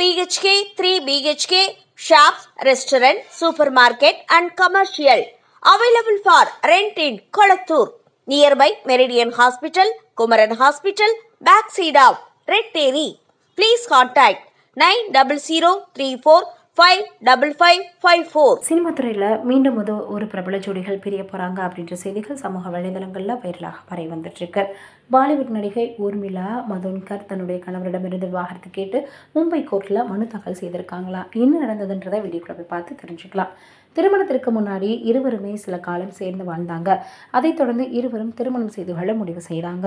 BHK, 3 BHK, shops, restaurant, supermarket and commercial. Available for rent in Kolattur. Nearby Meridian Hospital, Kumaran Hospital, backside of Red Terry. Please contact 9034555554. Cinema துறையில் மீண்டும் ஒரு பிரபல ஜோடிகள் பிரிய போகிறாங்க அப்படின்ற செய்திகள் சமூக வலைதளங்களில் வைரலாக பரவி வந்துட்டுருக்கு. பாலிவுட் நடிகை ஊர்மிளா மதோன்கர் தன்னுடைய கணவரிடமிருந்து விவாகரத்து கேட்டு மும்பை கோர்ட்டில் மனு தாக்கல் செய்திருக்காங்களா. என்ன நடந்ததுன்றதை வீடியோக்குள்ள போய் பார்த்து தெரிஞ்சுக்கலாம். திருமணத்திற்கு முன்னாடி இருவருமே சில காலம் சேர்ந்து வாழ்ந்தாங்க. அதைத் தொடர்ந்து இருவரும் திருமணம் செய்து கொள்ள முடிவு செய்கிறாங்க.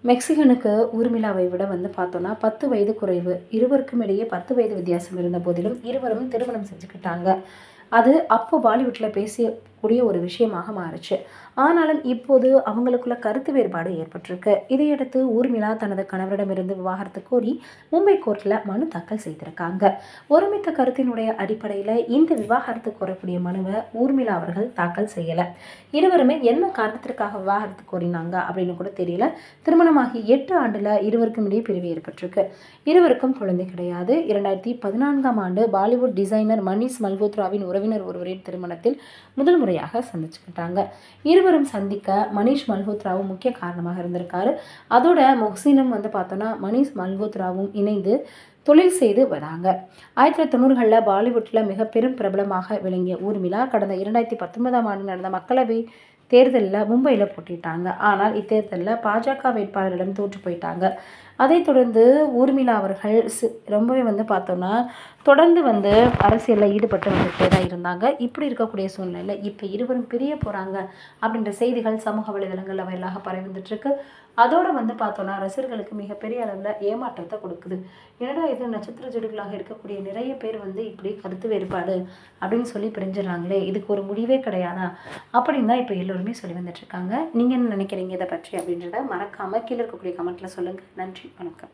மெக்சிகனுக்கு ஊர்மிளாவை விட பார்த்தோன்னா 10 வயது குறைவு. இருவருக்கும் இடையே 10 வயது வித்தியாசம் இருந்த போதிலும் இருவரும் திருமணம் செஞ்சுக்கிட்டாங்க. அது அப்போ பாலிவுட்டில் பேசக்கூடிய ஒரு விஷயமாக மாறுச்சு. ஆனாலும் இப்போது அவங்களுக்குள்ள கருத்து வேறுபாடு ஏற்பட்டிருக்கு. இதையடுத்து ஊர்மிளா தனது கணவரிடமிருந்து விவாகரத்து கோரி மும்பை கோர்ட்டில் மனு தாக்கல் செய்திருக்காங்க. ஒருமித்த கருத்தினுடைய அடிப்படையில் இந்த விவாகரத்து கோரக்கூடிய மனுவை ஊர்மிளா அவர்கள் தாக்கல் செய்யலை. இருவருமே என்ன காரணத்திற்காக விவாகரத்து கோரினாங்க அப்படின்னு கூட தெரியல. திருமணமாகி 8 ஆண்டுல இருவருக்கும் இடையே பிரிவு ஏற்பட்டிருக்கு. இருவருக்கும் குழந்தை கிடையாது. 2014ஆம் ஆண்டு பாலிவுட் டிசைனர் மனிஷ் மல்ஹோத்ராவின் உறவினர் ஒருவரின் திருமணத்தில் முதல் முறையாக சந்திச்சுக்கிட்டாங்க. இருவரும் சந்திக்க மனிஷ் மல்ஹோத்ராவும் முக்கிய காரணமாக இருந்திருக்காரு. அதோட மொஹ்சினும் பார்த்தோன்னா மனிஷ் மல்ஹோத்ராவும் இணைந்து தொழில் செய்து வராங்க. 1990களில் பாலிவுட்டில் மிக பெரும் பிரபலமாக விளங்கிய ஊர்மிளா கடந்த 2019ஆம் ஆண்டு நடந்த மக்களவை தேர்தலில் மும்பையில் போட்டிட்டாங்க. ஆனால் இத்தேர்தலில் பாஜக வேட்பாளரிடம் தோற்று போயிட்டாங்க. அதைத் தொடர்ந்து ஊர்மிளா அவர்கள் ரொம்பவே பார்த்தோன்னா தொடர்ந்து அரசியலில் ஈடுபட்டு வந்துகிட்டே தான் இருந்தாங்க. இப்படி இருக்கக்கூடிய சூழ்நிலையில் இப்போ இருவரும் பிரிய போகிறாங்க அப்படின்ற செய்திகள் சமூக வலைதளங்களில் வைரலாக பரவி வந்துட்டுருக்கு. அதோடு பார்த்தோன்னா ரசிகர்களுக்கு மிகப்பெரிய அளவில் ஏமாற்றத்தை கொடுக்குது. என்னடா இது நட்சத்திர ஜோடிகளாக இருக்கக்கூடிய நிறைய பேர் இப்படி கருத்து வேறுபாடு அப்படின்னு சொல்லி பிரிஞ்சிடறாங்களே, இதுக்கு ஒரு முடிவே கிடையாதா அப்படின்னு தான் இப்போ எல்லோருமே சொல்லி வந்துட்டுருக்காங்க. நீங்கள் என்ன நினைக்கிறீங்க இதை பற்றி அப்படின்றத மறக்காமல் கீழே இருக்கக்கூடிய கமெண்ட்டில் சொல்லுங்கள். நன்றி, வணக்கம்.